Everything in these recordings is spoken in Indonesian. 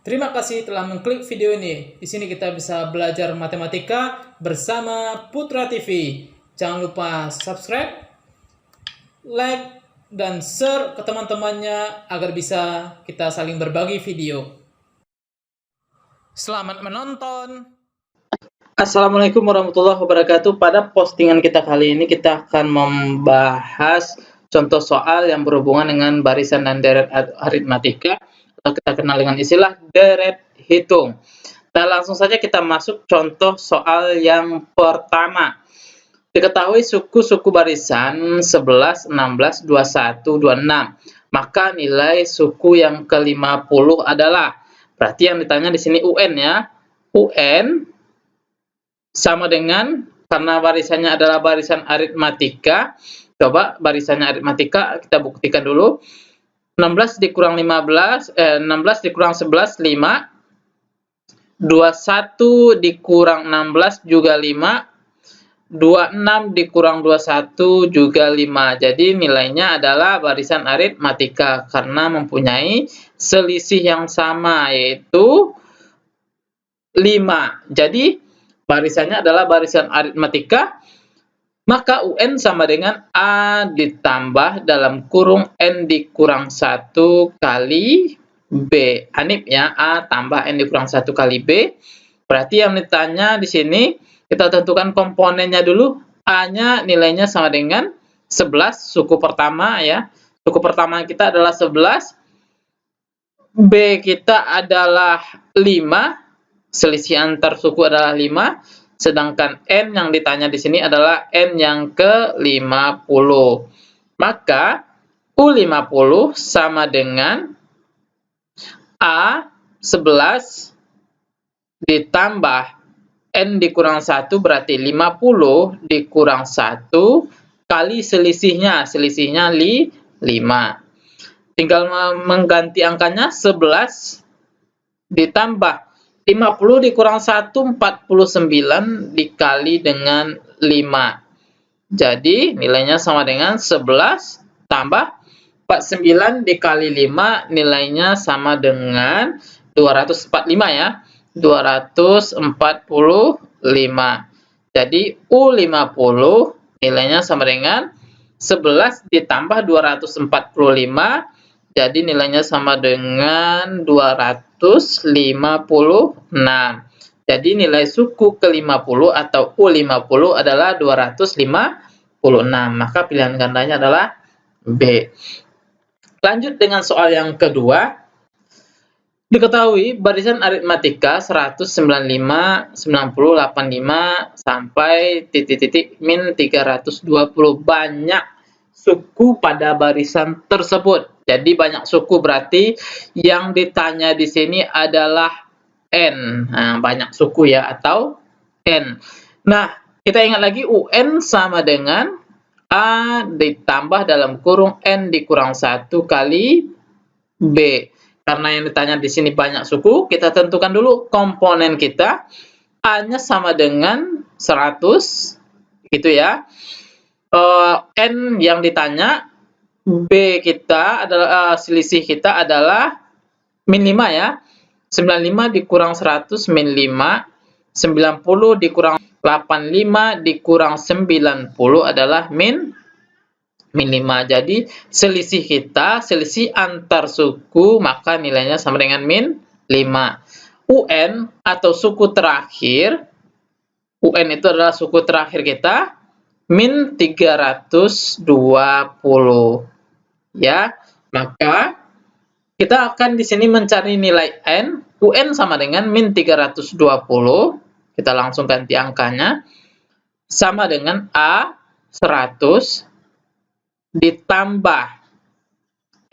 Terima kasih telah mengklik video ini. Di sini kita bisa belajar matematika bersama Putra TV. Jangan lupa subscribe, like, dan share ke teman-temannya agar bisa kita saling berbagi video. Selamat menonton. Assalamualaikum warahmatullahi wabarakatuh. Pada postingan kita kali ini kita akan membahas contoh soal yang berhubungan dengan barisan dan deret aritmatika, atau kita kenal dengan istilah deret hitung. Nah, langsung saja kita masuk contoh soal yang pertama. Diketahui suku-suku barisan 11, 16, 21, 26. Maka nilai suku yang ke-50 adalah, berarti yang ditanya di sini UN ya. UN sama dengan, karena barisannya adalah barisan aritmatika, coba barisannya aritmatika kita buktikan dulu. 16 dikurang 16 dikurang 11, 5. 21 dikurang 16 juga 5. 26 dikurang 21 juga 5. Jadi nilainya adalah barisan aritmatika karena mempunyai selisih yang sama, yaitu 5. Jadi barisannya adalah barisan aritmatika, maka UN sama dengan A ditambah dalam kurung N dikurang 1 kali B. Anip ya, A tambah N dikurang 1 kali B. Berarti yang ditanya di sini, kita tentukan komponennya dulu. A-nya nilainya sama dengan 11, suku pertama ya. Suku pertama kita adalah 11. B kita adalah 5. Selisih antar suku adalah 5, sedangkan N yang ditanya di sini adalah N yang ke-50. Maka U50 sama dengan A 11 ditambah N dikurang 1, berarti 50 dikurang 1 kali selisihnya 5. Tinggal mengganti angkanya, 11 ditambah 50 dikurang 1, 49 dikali dengan 5. Jadi nilainya sama dengan 11 tambah 49 dikali 5, nilainya sama dengan 245 ya. 245. Jadi U50 nilainya sama dengan 11 ditambah 245. Jadi nilainya sama dengan 256. Jadi nilai suku ke-50 atau U50 adalah 256. Maka pilihan gandanya adalah B. Lanjut dengan soal yang kedua. Diketahui barisan aritmatika 195, 90, 85 sampai titik-titik min 320. Banyak suku pada barisan tersebut. Jadi banyak suku, berarti yang ditanya di sini adalah N. Nah, banyak suku ya, atau N. Nah, kita ingat lagi UN sama dengan A ditambah dalam kurung N dikurang 1 kali B. Karena yang ditanya di sini banyak suku, kita tentukan dulu komponen kita. A-nya sama dengan 100, gitu ya. N yang ditanya, B kita adalah selisih kita adalah min 5 ya. 95 dikurang 100 min 5. 90 dikurang 85 dikurang 90 adalah min 5. Jadi selisih kita, selisih antar suku, maka nilainya sama dengan min 5. UN atau suku terakhir, UN itu adalah suku terakhir kita, min 320. Ya, maka kita akan di sini mencari nilai N. UN sama dengan min 320. Kita langsung ganti angkanya. Sama dengan A 100 ditambah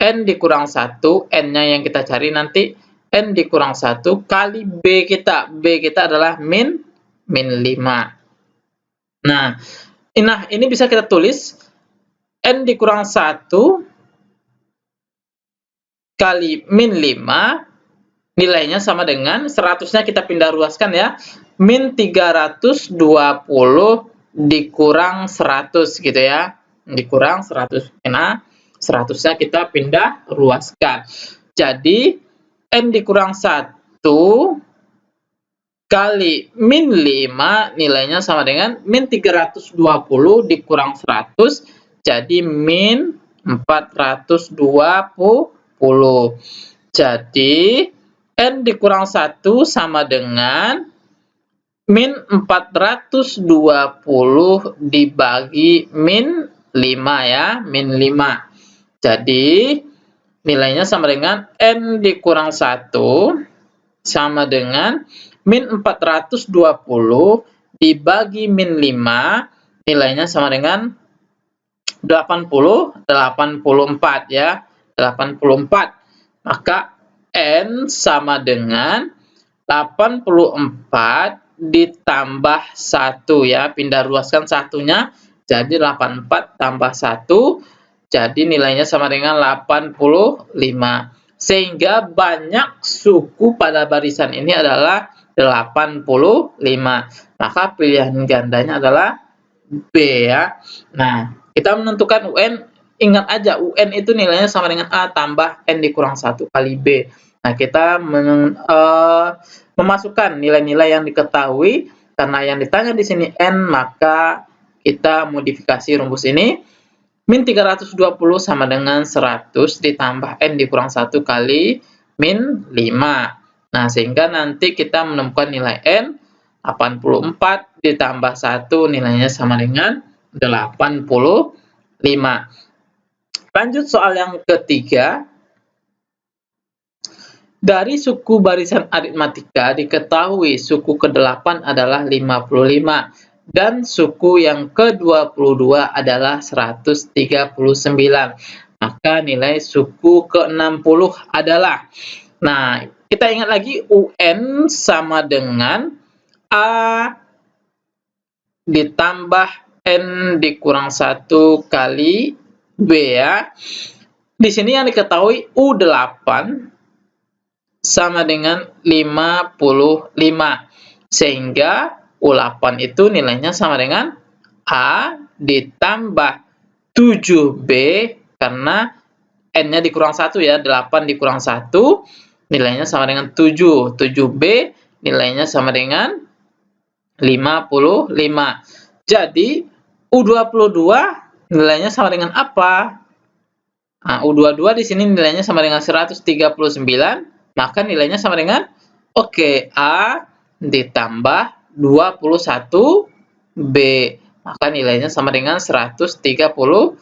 N dikurang 1. N-nya yang kita cari nanti N dikurang 1 kali B kita. B kita adalah min 5. Nah, ini bisa kita tulis N dikurang 1 kali min 5, nilainya sama dengan 100-nya kita pindah ruaskan ya, min 320 dikurang 100 gitu ya, dikurang 100. Nah, 100-nya kita pindah ruaskan. Jadi N dikurang 1 kali min 5 nilainya sama dengan min 320 dikurang 100, jadi min 420. Jadi n dikurang 1 sama dengan min 420 dibagi min 5 ya, min 5. Jadi nilainya sama dengan n dikurang 1 sama dengan min 420 dibagi min 5, nilainya sama dengan 84 ya, 84. Maka n sama dengan 84 ditambah 1 ya, pindah ruaskan satunya, jadi 84 tambah 1, jadi nilainya sama dengan 85. Sehingga banyak suku pada barisan ini adalah 85. Maka pilihan gandanya adalah B ya. Nah, kita menentukan UN, ingat aja UN itu nilainya sama dengan A tambah N dikurang 1 kali B. Nah, kita memasukkan nilai-nilai yang diketahui, karena yang ditanya di sini N, maka kita modifikasi rumus ini. Min 320 sama dengan 100 ditambah N dikurang 1 kali min 5. Nah, sehingga nanti kita menemukan nilai N, 84 ditambah 1 nilainya sama dengan 85. Lanjut soal yang ketiga. Dari suku barisan aritmatika diketahui suku ke-8 adalah 55. Dan suku yang ke-22 adalah 139. Maka nilai suku ke-60 adalah, nah, kita ingat lagi UN sama dengan A ditambah N dikurang 1 kali B ya. Di sini yang diketahui U8 sama dengan 55. Sehingga U8 itu nilainya sama dengan A ditambah 7B, karena N-nya dikurang 1 ya, 8 dikurang 1, nilainya sama dengan 7. 7B nilainya sama dengan 55. Jadi, U22 nilainya sama dengan apa? Nah, U22 di sini nilainya sama dengan 139, maka nilainya sama dengan, oke, A ditambah 21B, maka nilainya sama dengan 139.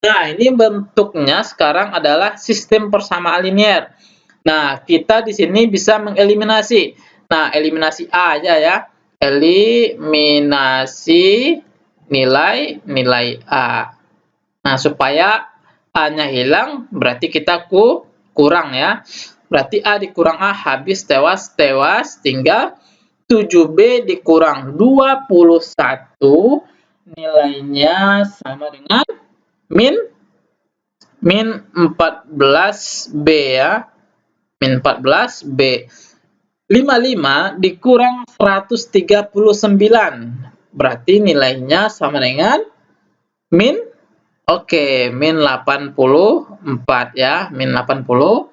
Nah, ini bentuknya sekarang adalah sistem persamaan linear. Nah, kita di sini bisa mengeliminasi. Nah, eliminasi A aja ya. Eliminasi nilai A. Nah, supaya A-nya hilang, berarti kita kurang ya. Berarti A dikurang A habis, tewas, tinggal 7B dikurang 21, nilainya sama dengan min 14B ya. Min 14B. 55 dikurang 139, berarti nilainya sama dengan min, min 84 ya, min 84.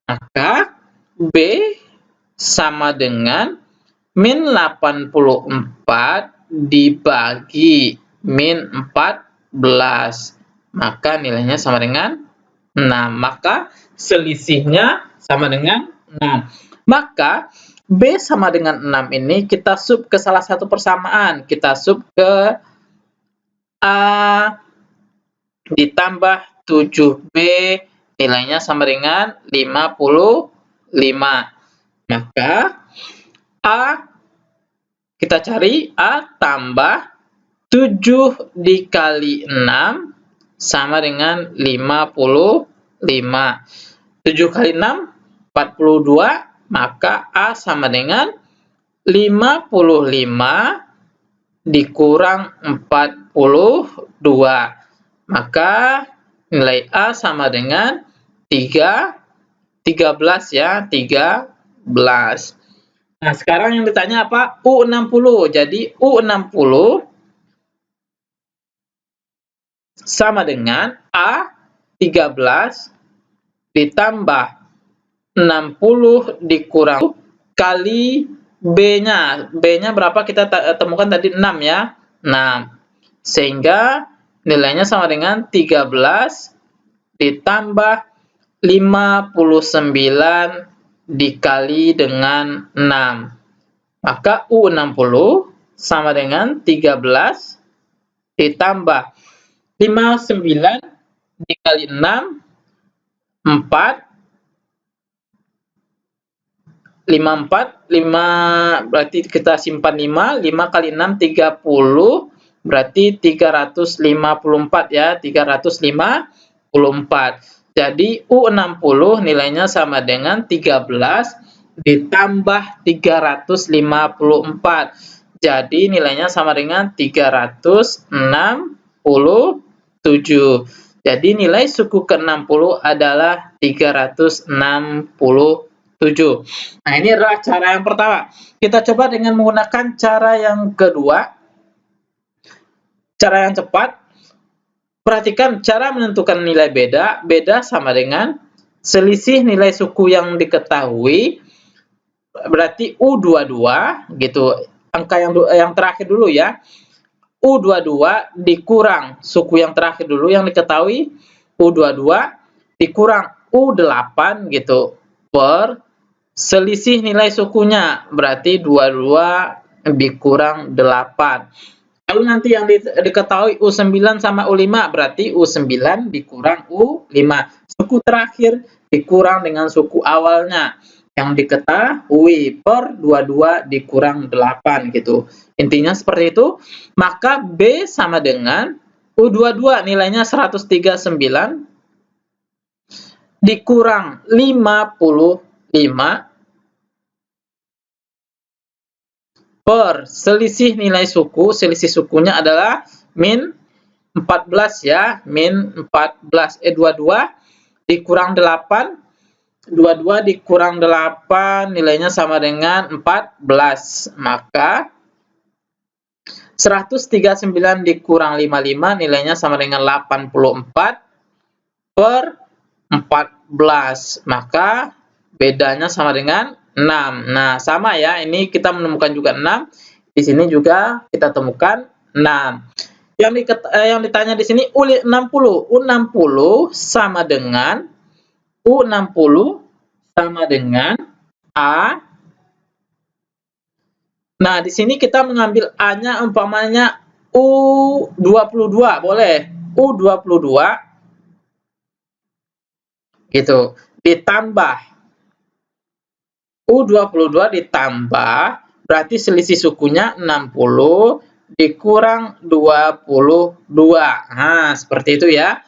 Maka B sama dengan min 84 dibagi min 14. Maka nilainya sama dengan 6. Maka selisihnya sama dengan 6. Maka B sama dengan 6 ini kita sub ke salah satu persamaan. Kita sub ke A ditambah 7B, nilainya sama dengan 55. Maka A, kita cari A tambah 7 dikali 6 sama dengan 55. 7 kali 6, 42, maka A sama dengan 55 dikurang 42. Maka nilai A sama dengan 13 ya, 13. Nah, sekarang yang ditanya apa? U60. Jadi U60 sama dengan A 13 ditambah 60 dikurang kali B-nya. B-nya berapa kita temukan tadi? 6 ya. 6. Sehingga nilainya sama dengan 13 ditambah 59 dikali dengan 6. Maka U60 sama dengan 13 ditambah 59 dikali 6, 4. 5 berarti kita simpan 5 kali 6 30, berarti 354 ya, 354. Jadi U60 nilainya sama dengan 13 ditambah 354. Jadi nilainya sama dengan 367. Jadi nilai suku ke-60 adalah 367. Nah, ini adalah cara yang pertama. Kita coba dengan menggunakan cara yang kedua. Cara yang cepat. Perhatikan cara menentukan nilai beda. Beda sama dengan selisih nilai suku yang diketahui. Berarti U22 gitu. Angka yang terakhir dulu ya. U22 dikurang suku yang terakhir dulu yang diketahui. U22 dikurang U8 gitu. Per selisih nilai sukunya, berarti 22 dikurang 8. Lalu nanti yang diketahui U9 sama U5, berarti U9 dikurang U5. Suku terakhir dikurang dengan suku awalnya yang diketahui, per 22 dikurang 8 gitu. Intinya seperti itu. Maka B sama dengan U22 nilainya 139 dikurang 55 per selisih nilai suku. Selisih sukunya adalah min 14 ya, min 14. 22 dikurang 8, 22 dikurang 8 nilainya sama dengan 14. Maka 139 dikurang 55 nilainya sama dengan 84 per 14. Maka bedanya sama dengan 6. Nah, sama ya. Ini kita menemukan juga 6. Di sini juga kita temukan 6. Yang ditanya di sini U60. U60 sama dengan A. Nah, di sini kita mengambil A-nya umpamanya U22, boleh. U22 gitu. Ditambah U22 ditambah, berarti selisih sukunya 60 dikurang 22. Nah, seperti itu ya.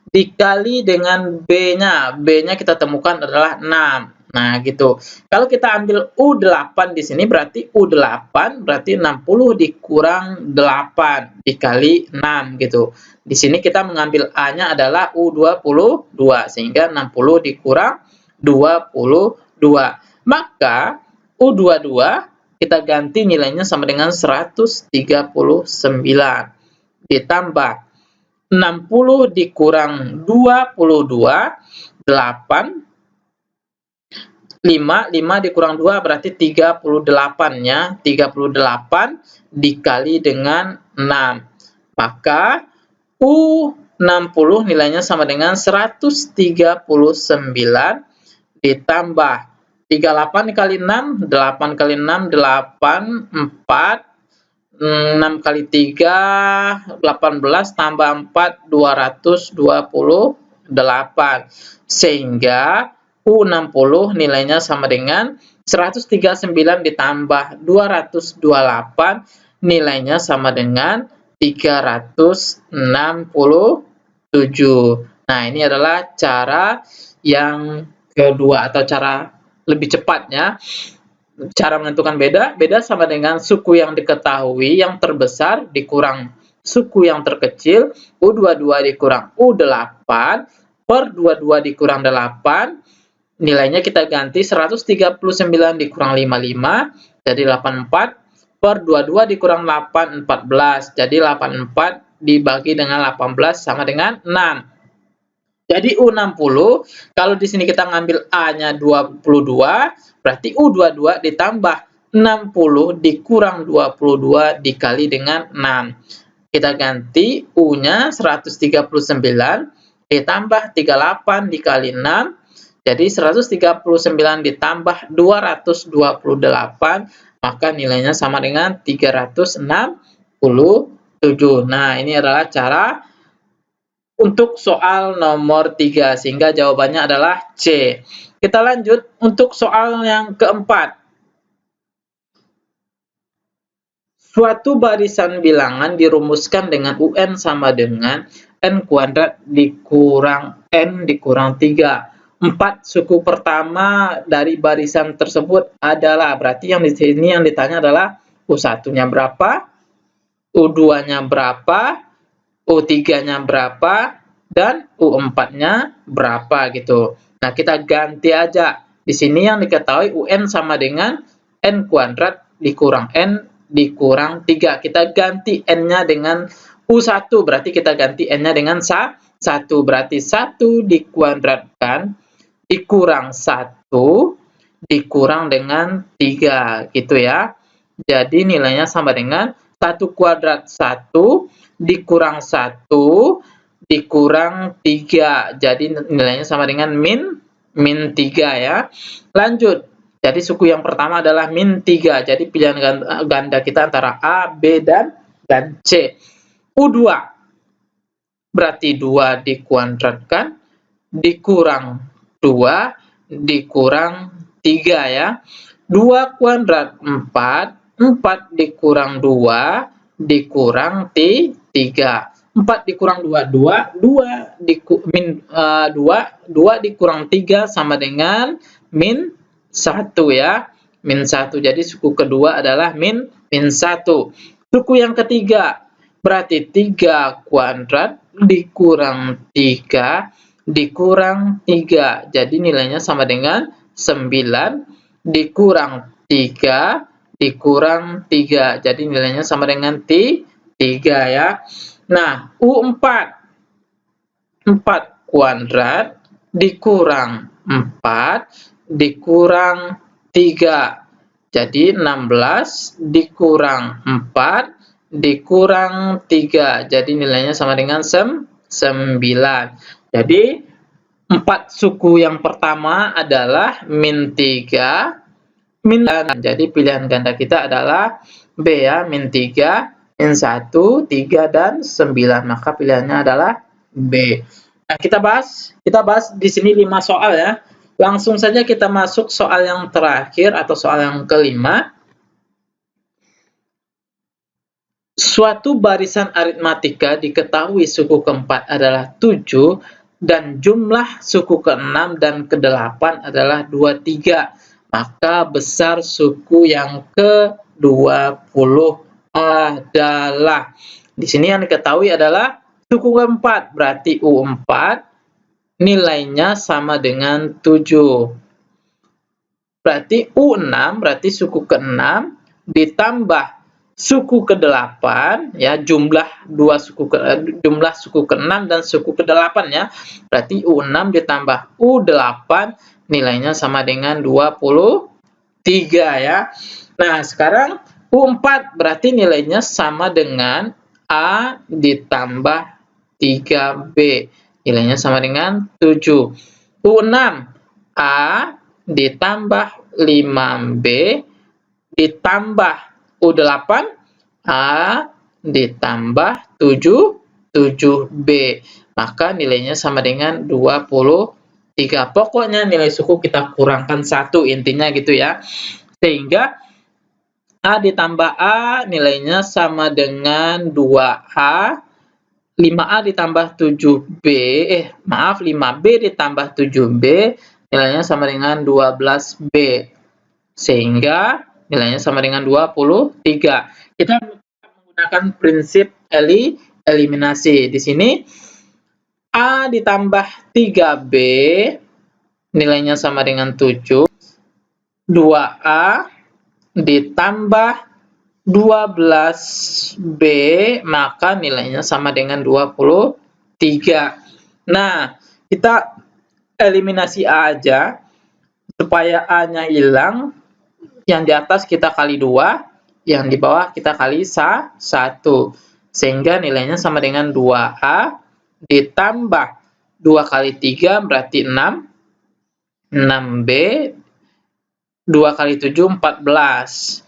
Dikali dengan B-nya. B-nya kita temukan adalah 6. Nah, gitu. Kalau kita ambil U8 di sini, berarti U8 berarti 60 dikurang 8 dikali 6 gitu. Di sini kita mengambil A-nya adalah U22, sehingga 60 dikurang 22. Maka U22 kita ganti nilainya sama dengan 139 ditambah 60 dikurang 22, 8. 5 dikurang 2 berarti 38 ya. 38 dikali dengan 6. Maka U60 nilainya sama dengan 139 ditambah 38 dikali 6, 8 kali 6, 8, 4, 6 kali 3, 18, tambah 4, 228. Sehingga U60 nilainya sama dengan 139 ditambah 228, nilainya sama dengan 367. Nah, ini adalah cara yang kedua atau cara lebih cepatnya. Cara menentukan beda sama dengan suku yang diketahui yang terbesar dikurang suku yang terkecil, U22 dikurang U8 per 22 dikurang 8. Nilainya kita ganti 139 dikurang 55, jadi 84, per 22 dikurang 8, 14. Jadi 84 dibagi dengan 18 sama dengan 6. Jadi U60, kalau di sini kita ngambil A-nya 22, berarti U22 ditambah 60 dikurang 22 dikali dengan 6. Kita ganti U-nya 139 ditambah 38 dikali 6. Jadi 139 ditambah 228, maka nilainya sama dengan 367. Nah, ini adalah cara untuk soal nomor 3, sehingga jawabannya adalah C. Kita lanjut untuk soal yang keempat. Suatu barisan bilangan dirumuskan dengan UN sama dengan N kuadrat dikurang N dikurang 3. 4 suku pertama dari barisan tersebut adalah, berarti yang di sini yang ditanya adalah U1-nya berapa, U2-nya berapa, U3-nya berapa, dan U4-nya berapa gitu. Nah, kita ganti aja. Di sini yang diketahui UN sama dengan N kuadrat dikurang N dikurang 3. Kita ganti N-nya dengan U1, berarti kita ganti N-nya dengan 1. Berarti 1 dikuadratkan dikurang 1 dikurang dengan 3 gitu ya. Jadi nilainya sama dengan 1 kuadrat 1 dikurang 1 dikurang 3. Jadi nilainya sama dengan min 3 ya. Lanjut. Jadi suku yang pertama adalah min 3. Jadi pilihan ganda kita antara A, B, dan C. U2. Berarti 2 dikuadratkan dikurang 2 dikurang 3 ya. 2 kuadrat 4, 4 dikurang 2 dikurang 3. 4 dikurang 2, 2 dikurang 3 sama dengan min 1 ya. Min 1. Jadi suku kedua adalah min 1. Suku yang ketiga, berarti 3 kuadrat dikurang 3 dikurang 3. Jadi nilainya sama dengan 9 dikurang 3 dikurang 3. Jadi nilainya sama dengan 3 ya. Nah, U4. 4 kuadrat dikurang 4 dikurang 3. Jadi 16 dikurang 4 dikurang 3. Jadi nilainya sama dengan 9. Jadi 4 suku yang pertama adalah min 3, min 9. Jadi pilihan ganda kita adalah B ya, min 3, min 1, 3, dan 9. Maka pilihannya adalah B. Nah, kita bahas di sini 5 soal ya. Langsung saja kita masuk soal yang terakhir atau soal yang kelima. Suatu barisan aritmatika diketahui suku keempat adalah 7 dan jumlah suku ke-6 dan ke-8 adalah 23. Maka besar suku yang ke-20 adalah. Di sini yang diketahui adalah suku keempat, berarti U4 nilainya sama dengan 7. Berarti U6, berarti suku ke-6 ditambah suku ke-8 ya, jumlah suku ke-6 dan suku ke-8 ya. Berarti U6 ditambah U8 nilainya sama dengan 23 ya. Nah, sekarang U4 berarti nilainya sama dengan A ditambah 3B. Nilainya sama dengan 7. U6 A ditambah 5B ditambah U8 A ditambah 7B. Maka nilainya sama dengan 23. Pokoknya nilai suku kita kurangkan 1, intinya gitu ya. Sehingga A ditambah A nilainya sama dengan 2A. 5A ditambah 7B, 5B ditambah 7B nilainya sama dengan 12B. Sehingga nilainya sama dengan 23. Kita menggunakan prinsip eliminasi. Di sini A ditambah 3B nilainya sama dengan 7. 2A ditambah 12B maka nilainya sama dengan 23. Nah, kita eliminasi A aja, supaya A-nya hilang, yang di atas kita kali 2, yang di bawah kita kali 1. Sehingga nilainya sama dengan 2A ditambah 2 kali 3 berarti 6. 6B, 2 kali 7, 14.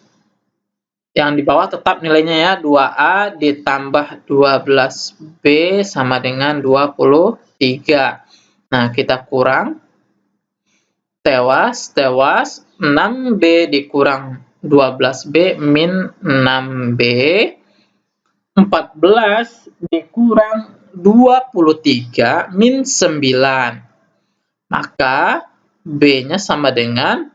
Yang di bawah tetap nilainya ya, 2A ditambah 12B sama dengan 23. Nah, kita kurang. Tewas, 6B dikurang 12B min 6B. 14 dikurang 23 min 9. Maka B-nya sama dengan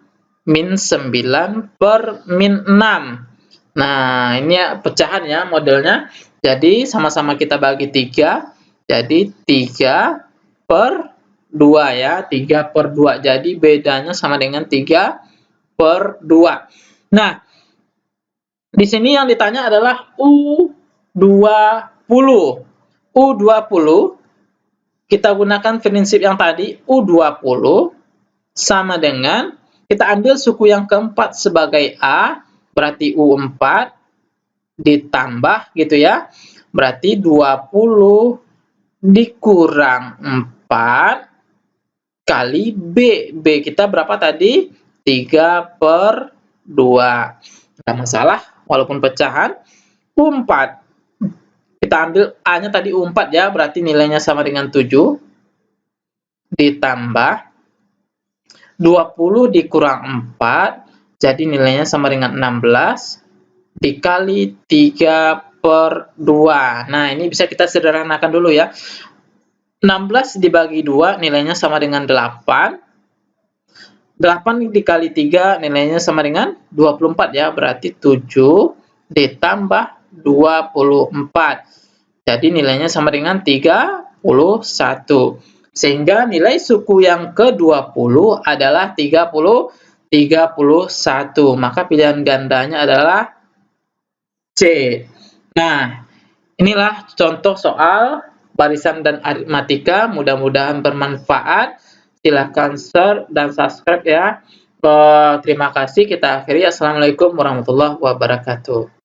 min 9 per min 6. Nah, ini ya pecahan ya modelnya. Jadi, sama-sama kita bagi 3. Jadi, 3 per 2 ya. 3 per 2. Jadi, bedanya sama dengan 3 per 2. Nah, di sini yang ditanya adalah U20. U20, kita gunakan prinsip yang tadi. U20 sama dengan, kita ambil suku yang keempat sebagai A, berarti U4 ditambah gitu ya. Berarti 20 dikurang 4 kali B. B kita berapa tadi? 3 per 2. Nggak masalah, walaupun pecahan. U4. Kita ambil A-nya tadi U4 ya, berarti nilainya sama dengan 7. Ditambah 20 dikurang 4, jadi nilainya sama dengan 16, dikali 3 per 2. Nah, ini bisa kita sederhanakan dulu ya. 16 dibagi 2, nilainya sama dengan 8. 8 dikali 3, nilainya sama dengan 24 ya. Berarti 7 ditambah 24. Jadi nilainya sama dengan 31. Sehingga nilai suku yang ke-20 adalah 31. Maka pilihan gandanya adalah C. Nah, inilah contoh soal barisan dan aritmatika. Mudah-mudahan bermanfaat. Silahkan share dan subscribe ya. Terima kasih. Kita akhiri. Assalamualaikum warahmatullahi wabarakatuh.